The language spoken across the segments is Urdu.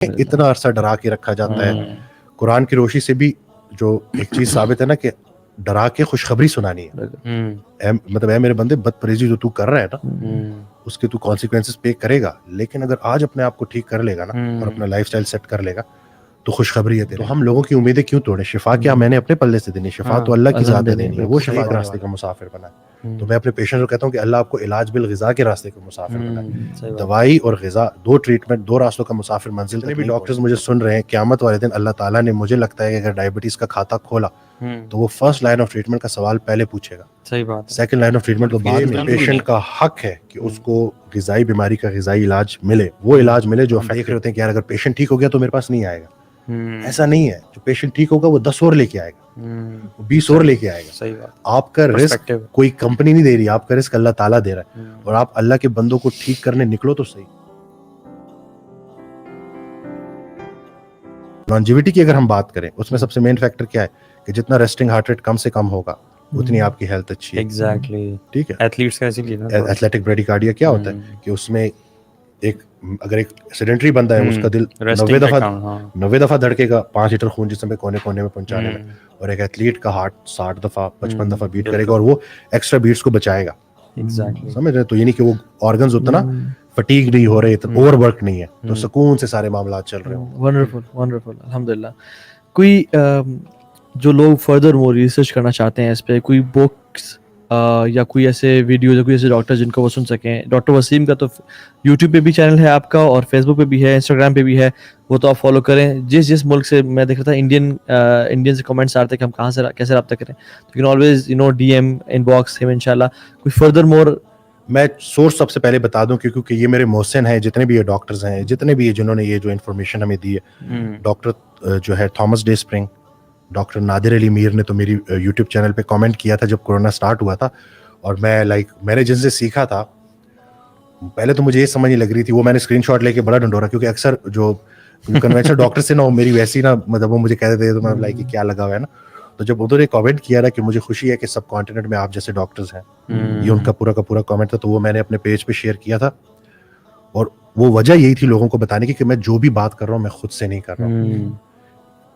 اتنا عرصہ ڈرا کے رکھا جاتا ہے. قرآن کی روشنی سے بھی جو ایک چیز ثابت ہے نا کہ ڈرا کے خوشخبری سنانی ہے. مطلب اے میرے بندے بد پریزی جو تو کر رہا ہے نا اس کے تو کانسیکوینسز پے کرے گا, لیکن اگر آج اپنے آپ کو ٹھیک کر لے گا نا اور اپنا لائف سٹائل سیٹ کر لے گا تو خوشخبری ہے. تو ہم لوگوں کی امیدیں کیوں توڑیں؟ شفا کیا میں نے اپنے پلے سے دینی؟ شفا تو اللہ کی ذات ہے دینی ہے, وہ شفا کے راستے کا مسافر بنا ہے. تو میں اپنے پیشنٹ کو کہتا ہوں کہ اللہ آپ کو علاج بالغذا کے راستے کا مسافر بنا. دوائی اور غذا دو ٹریٹمنٹ, دو راستوں کا مسافر منزل. جتنے بھی ڈاکٹرز مجھے سن رہے ہیں, قیامت والے دن اللہ تعالیٰ نے, مجھے لگتا ہے کہ اگر ڈائبٹیز کا کھاتا کھولا تو وہ فرسٹ لائن آف ٹریٹمنٹ کا سوال پہلے پوچھے گا. صحیح بات. سیکنڈ لائن آف ٹریٹمنٹ تو بعد میں. پیشنٹ کا حق ہے کہ اس کو غذائی بیماری کا غذائی علاج ملے, وہ علاج ملے جو ہم دیکھ رہے ہوتے ہیں کہ یار اگر پیشنٹ ٹھیک ہو گیا تو میرے پاس نہیں آئے گا. ایسا نہیں ہے. جو پیشنٹ ٹھیک ہوگا وہ 10 اور لے کے آئے گا, 20 اور لے کے آئے گا. صحیح بات. آپ کا رسک کوئی کمپنی نہیں دے رہی, آپ کا رسک اللہ تعالیٰ دے رہا ہے. اور آپ اللہ کے بندوں کو ٹھیک کرنے نکلو تو صحیح. لانجیوٹی کی اگر ہم بات کریں, اس میں سب سے مین فیکٹر کیا ہے کہ جتنا ریسٹنگ ہارٹ ریٹ کم سے کم ہوگا اتنی آپ کی ہیلتھ اچھی ہے. ایگزیکٹلی. ٹھیک ہے. ایتھلیٹس کا اسی لیے ایتھلیٹک بریڈیکارڈیا کیا ہوتا ہے کہ اس میں اگر ایک سیڈنٹری بندہ ہے اس کا دل 90 دفعہ دھڑکے گا 5 لیٹر خون جسم میں کونے کونے میں پہنچانے میں, اور ایک ایتھلیٹ کا ہارٹ 60 دفعہ 55 دفعہ بیٹ کرے گا, اور وہ ایکسٹرا بیٹس کو بچائے گا. سمجھ رہے؟ تو یعنی کہ وہ آرگنز اتنا فٹیگ نہیں ہو رہے, اوور ورک نہیں ہے, تو سکون سے سارے معاملات چل رہے ہیں. ونڈرفل ونڈرفل الحمدللہ. کوئی جو لوگ فردر مور ریسرچ کرنا چاہتے ہیں اس پہ, کوئی بکس یا کوئی ایسے ویڈیوز یا کوئی ایسے ڈاکٹر جن کو وہ سن سکیں؟ ڈاکٹر وسیم کا تو یوٹیوب پہ بھی چینل ہے آپ کا, اور فیس بک پہ بھی ہے, انسٹاگرام پہ بھی ہے, وہ تو آپ فالو کریں. جس ملک سے میں دیکھ رہا تھا انڈین سے کمنٹس آتے کہ ہم کہاں سے کیسے رابطہ کریں, تو you can always D M inbox ہم انشاءاللہ. کوئی فردر مور میں سورس سب سے پہلے بتا دوں کیونکہ یہ میرے محسن ہیں, جتنے بھی یہ ڈاکٹرز ہیں, جتنے بھی یہ جنہوں نے یہ جو انفارمیشن ہمیں دی ہے, ڈاکٹر جو ہے تھامس ڈے اسپرنگ, ڈاکٹر نادر علی میر نے تو میری یوٹیوب چینل پہ کامنٹ کیا تھا جب کورونا سٹارٹ ہوا تھا, اور میں نے جن سے سیکھا تھا پہلے تو مجھے یہ سمجھ نہیں لگ رہی تھی, وہ میں نے اسکرین شاٹ لے کے بڑا ڈنڈورا, کیونکہ اکثر جو کنوینشنل ڈاکٹر سے نا میری ویسی نا مطلب وہ مجھے کہتے تھے تو میں لائک کہ کیا لگا ہوا ہے نا. تو جب انہوں نے کامنٹ کیا نا کہ مجھے خوشی ہے کہ سب کانٹیننٹ میں آپ جیسے ڈاکٹرز ہیں, یہ ان کا پورا کامنٹ تھا, تو وہ میں نے اپنے پیج پہ شیئر کیا تھا. اور وہ وجہ یہی تھی لوگوں کو بتانے کی کہ میں جو بھی بات کر رہا ہوں میں خود سے نہیں کر رہا ہوں.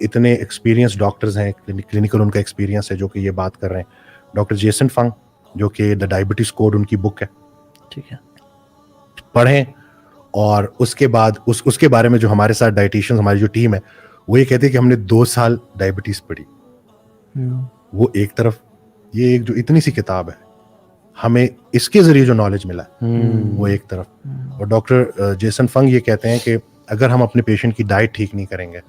اتنے ایکسپیرینس ڈاکٹرز ہیں, کلینکل ان کا ایکسپیرینس ہے جو کہ یہ بات کر رہے ہیں. ڈاکٹر جیسن فنگ جو کہ دا ڈائبٹیز کوڈ ان کی بک ہے, ٹھیک ہے, پڑھیں. اور اس کے بعد اس کے بارے میں جو ہمارے ساتھ ڈائٹیشین ہماری جو ٹیم ہے وہ یہ کہتے ہیں کہ ہم نے 2 سال ڈائبٹیز پڑھی. وہ ایک طرف, یہ ایک جو اتنی سی کتاب ہے ہمیں اس کے ذریعے جو نالج ملا ہے وہ ایک طرف. اور ڈاکٹر جیسن فنگ یہ کہتے ہیں کہ اگر ہم اپنے پیشنٹ کی ڈائٹ ٹھیک نہیں کریں گے,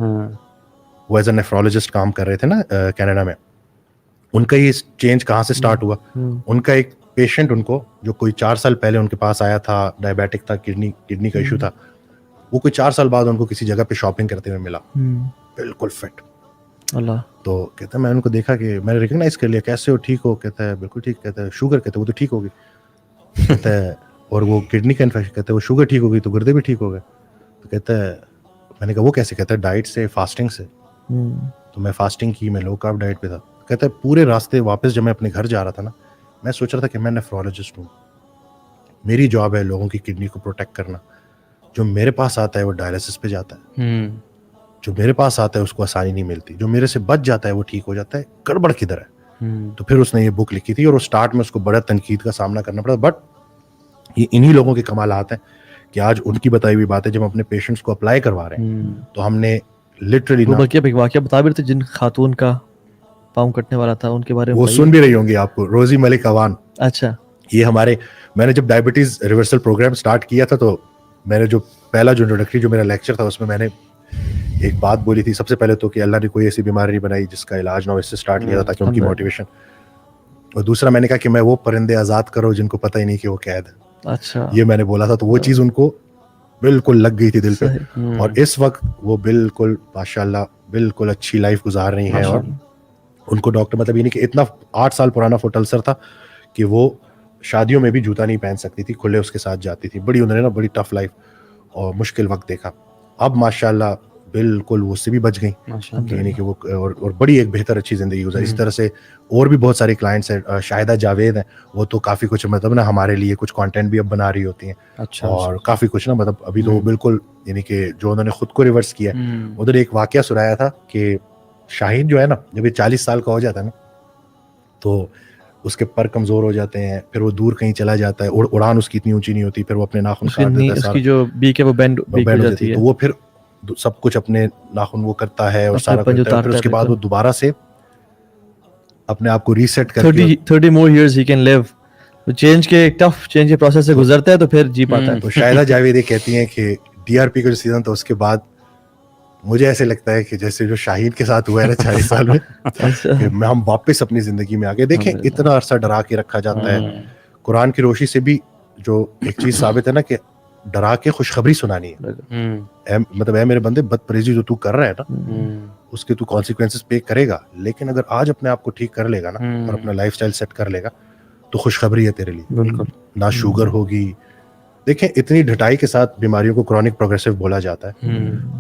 وہ ایز اے نیفرولوجسٹ کام کر رہے تھے نا کینیڈا میں, ان کا یہ چینج کہاں سے سٹارٹ ہوا. ان کا ایک پیشنٹ ان کو جو کوئی 4 سال پہلے ان کے پاس آیا تھا, ڈائبیٹک تھا, کڈنی کا ایشو تھا, وہ کوئی 4 سال بعد ان کو کسی جگہ پہ شاپنگ کرتے ہوئے ملا, بالکل فٹ. اللہ. تو کہتا ہے میں ان کو دیکھا کہ میں نے ریکگنائز کر لیا, کیسے ہو, ٹھیک ہو؟ کہتا ہے بالکل ٹھیک. کہتا ہے شوگر؟ کہتا ہے وہ تو ٹھیک ہوگی. کہتا ہے اور وہ کڈنی کا انفیکشن؟ کہتا ہے وہ شوگر ٹھیک ہو گئی تو گردے بھی ٹھیک ہو گئے. تو کہتا ہے میں نے کہا وہ کیسے؟ کہتا ہے ڈائٹ سے, فاسٹنگ سے. تو میں فاسٹنگ کی, میں لو کارب ڈائٹ پہ تھا. کہتا ہے پورے راستے واپس جب میں اپنے گھر جا رہا تھا نا, میں سوچ رہا تھا کہ میں نیفرولوجسٹ ہوں, میری جاب ہے لوگوں کی کڈنی کو پروٹیکٹ کرنا. جو میرے پاس آتا ہے وہ ڈائلسس پہ جاتا ہے, جو میرے پاس آتا ہے اس کو آسانی نہیں ملتی, جو میرے سے بچ جاتا ہے وہ ٹھیک ہو جاتا ہے. گڑبڑ کدھر ہے؟ تو پھر اس نے یہ بک لکھی تھی, اور اسٹارٹ میں اس کو بڑا تنقید کا سامنا کرنا پڑا, بٹ یہ انہی لوگوں کے کمالات ہیں کہ آج ان کی بتائی ہوئی باتیں جب ہم اپنے پیشنٹس کو اپلائی کروا رہے ہیں تو ہم نے لٹرلی واقعہ بتا بھی رہے تھے جن خاتون کا پاؤں کٹنے والا تھا, ان کے بارے میں وہ سن بھی رہی ہوں گی آپ کو, روزی ملک اوان. اچھا, یہ میں نے جب ڈائبٹیز ریورسل پروگرام سٹارٹ کیا تھا تو میں نے جو پہلا جو انٹروڈکٹری جو میرا لیکچر تھا اس میں نے ایک بات بولی تھی سب سے پہلے تو کہ اللہ نے کوئی ایسی بیماری نہیں بنائی جس کا علاج نہ ہو, اس سے سٹارٹ کیا تھا تاکہ ان کی موٹیویشن. اور دوسرا میں نے کہا کہ میں وہ پرندے آزاد کرو جن کو پتہ ہی نہیں کہ وہ قید ہے. اچھا, یہ میں نے بولا تھا, تو وہ چیز ان کو بالکل لگ گئی تھی دل پہ. اور اس وقت وہ بالکل ماشاءاللہ بالکل اچھی لائف گزار رہی ہیں. اور ان کو ڈاکٹر مطلب یہ نہیں کہ اتنا 8 سال پرانا فٹ السر تھا کہ وہ شادیوں میں بھی جوتا نہیں پہن سکتی تھی, کھلے اس کے ساتھ جاتی تھی. بڑی انہوں نے نا بڑی ٹف لائف اور مشکل وقت دیکھا. اب ماشاءاللہ بالکل وہ اس سے بھی بچ گئیں, ماشاءاللہ. یعنی کہ وہ اور بڑی ایک بہتر اچھی زندگی گزاری. اس طرح سے اور بھی بہت سارے کلائنٹس ہیں. شاہدہ جاوید ہیں, وہ تو کافی کچھ مطلب نا ہمارے لیے کچھ کانٹینٹ بھی اب بنا رہی ہوتی ہیں, اچھا اور کافی کچھ نا مطلب ابھی تو بالکل یعنی کہ جو انہوں نے خود کو ریورس کیا. ادھر ایک واقعہ سنایا تھا کہ شاہین جو ہے نا, جب یہ 40 سال کا ہو جاتا ہے نا تو اس کے پر کمزور ہو جاتے ہیں, پھر وہ دور کہیں چلا جاتا ہے, اڑان اس کی اتنی اونچی نہیں ہوتی, پھر وہ اپنے ناخن کاٹ دیتا ہے, اس کی جو بیک ہے وہ بینڈ ہو جاتی ہے, تو وہ پھر سب کچھ اپنے ناخن وہ کرتا ہے اور سارا کرتا ہے, پھر اس کے بعد وہ دوبارہ سے اپنے آپ کو ریسیٹ کر کے 30 more years he can live. تو چینج کے ٹف چینج کے پروسیس سے گزرتا ہے تو پھر جی پاتا ہے. تو شاہدہ جاوید یہ کہتی ہیں کہ ڈی آر پی کا جو سیزن تھا اس کے بعد مجھے ایسے لگتا ہے کہ جیسے جو شاہین کے ساتھ ہوا ہے نا 40 سال میں, کہ ہم واپس اپنی زندگی میں آ گئے. دیکھیں اتنا عرصہ ڈرا کے رکھا جاتا ہے, قرآن کی روشنی سے بھی جو ایک چیز ثابت ہے نا کہ ڈرا کے خوشخبری سنانی ہے. مطلب اے میرے بندے, بد پریزی جو تو کر رہا ہے نا اس کے تو کانسیکوینسز پے کرے گا, لیکن اگر آج اپنے آپ کو ٹھیک کر لے گا نا اور اپنا لائف اسٹائل سیٹ کر لے گا تو خوشخبری ہے تیرے لیے. بالکل. نہ شوگر ہوگی. دیکھیں اتنی ڈھٹائی کے ساتھ بیماریوں کو کرونک پروگریسو بولا جاتا ہے,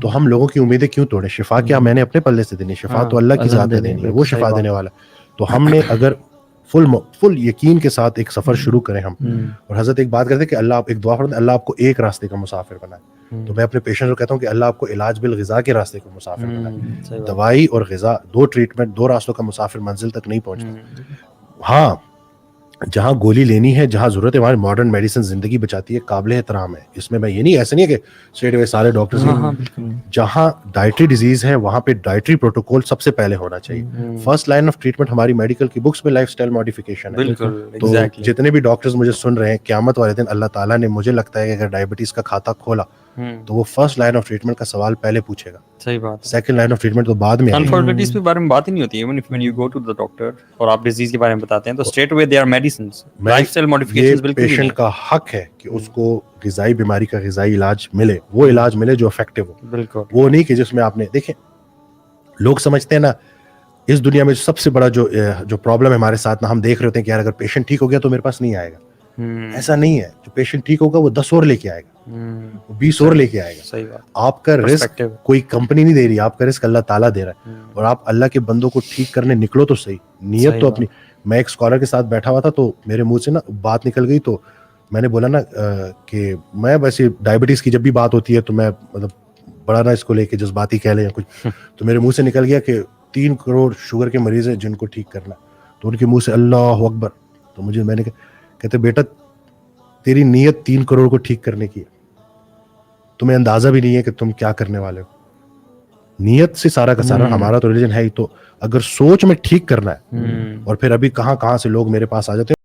تو ہم لوگوں کی امیدیں کیوں توڑیں؟ شفا کیا میں نے اپنے پلے سے دینی, شفا تو اللہ کی ذات ہے دینی ہے, وہ شفا دینے والا. تو ہم نے اگر فل یقین کے ساتھ ایک سفر شروع کریں ہم, اور حضرت ایک بات کرتے ہیں کہ اللہ آپ ایک دعا فرمائے, اللہ آپ کو ایک راستے کا مسافر بنائے. تو میں اپنے پیشنٹ کو کہتا ہوں کہ اللہ آپ کو علاج بالغذا کے راستے کا مسافر بنائے. دوائی اور غذا, دو ٹریٹمنٹ, دو راستوں کا مسافر منزل تک نہیں پہنچتا. ہاں جہاں گولی لینی ہے, جہاں ضرورت ہے, وہاں ماڈرن میڈیسن زندگی بچاتی ہے, قابل احترام ہے. اس میں یہ نہیں, ایسا نہیں ہے کہ اسٹریٹ اوے سارے ڈاکٹرز جہاں ڈائٹری ڈیزیز ہے وہاں پہ ڈائٹری پروٹوکول سب سے پہلے ہونا چاہیے. فرسٹ لائن آف ٹریٹمنٹ ہماری میڈیکل کی بکس میں لائف اسٹائل ماڈیفیکیشن ہے. تو جتنے بھی ڈاکٹرز مجھے سن رہے ہیں, قیامت والے دن اللہ تعالیٰ نے, مجھے لگتا ہے کہ اگر ڈائبٹیز کا کھاتا کھولا تو وہ فرسٹ لائن آف ٹریٹمنٹ کا سوال پہلے پوچھے گا. صحیح بات. سیکنڈ لائن آف ٹریٹمنٹ تو بعد میں. انفارچونیٹلی اس کے بارے میں بات ہی نہیں ہوتی ہے. Even if when you go to the doctor اور آپ ڈیزیز کے بارے میں بتاتے ہیں تو straight away they are medicines, lifestyle modifications. بالکل پیشنٹ کا حق ہے کہ اس کو غذائی بیماری کا غذائی علاج ملے, وہ علاج ملے جو افیکٹو ہو. بالکل. وہ نہیں کہ جس میں آپ نے, دیکھیں لوگ سمجھتے ہیں نا اس دنیا میں سب سے بڑا جو پرابلم ہے ہمارے ساتھ نا, ہم دیکھ رہے ہوتے ہیں کہ یار اگر پیشنٹ ٹھیک ہو گیا تو میرے پاس نہیں آئے گا. ایسا نہیں ہے. جو پیشنٹ ٹھیک ہوگا وہ 10 اور لے کے آئے گا, وہ 20 اور لے کے آئے گا. صحیح بات. آپ کا رسک کوئی کمپنی نہیں دے رہی, آپ کا رسک اللہ تعالیٰ دے رہا ہے. اور آپ اللہ کے بندوں کو ٹھیک کرنے نکلو تو صحیح, نیت تو اپنی. میں ایک اسکالر کے ساتھ بیٹھا ہوا تھا تو میرے منہ سے نا بات نکل گئی, تو میں نے بولا نا کہ میں ویسے ڈائبٹیز کی جب بھی بات ہوتی ہے تو میں مطلب بڑا نا اس کو لے کے جذباتی کہہ لیں یا کچھ, تو میرے منہ سے نکل گیا کہ 3 کروڑ شوگر کے مریض ہیں جن کو ٹھیک کرنا. تو ان کے منہ سے اللہ اکبر. تو میں نے کہتے بیٹا تیری نیت 3 کروڑ کو ٹھیک کرنے کی ہے, تمہیں اندازہ بھی نہیں ہے کہ تم کیا کرنے والے ہو. نیت سے سارا کا سارا. ہمارا تو ریلیجن ہے ہی, تو اگر سوچ میں ٹھیک کرنا ہے, اور پھر ابھی کہاں سے لوگ میرے پاس آ جاتے ہیں.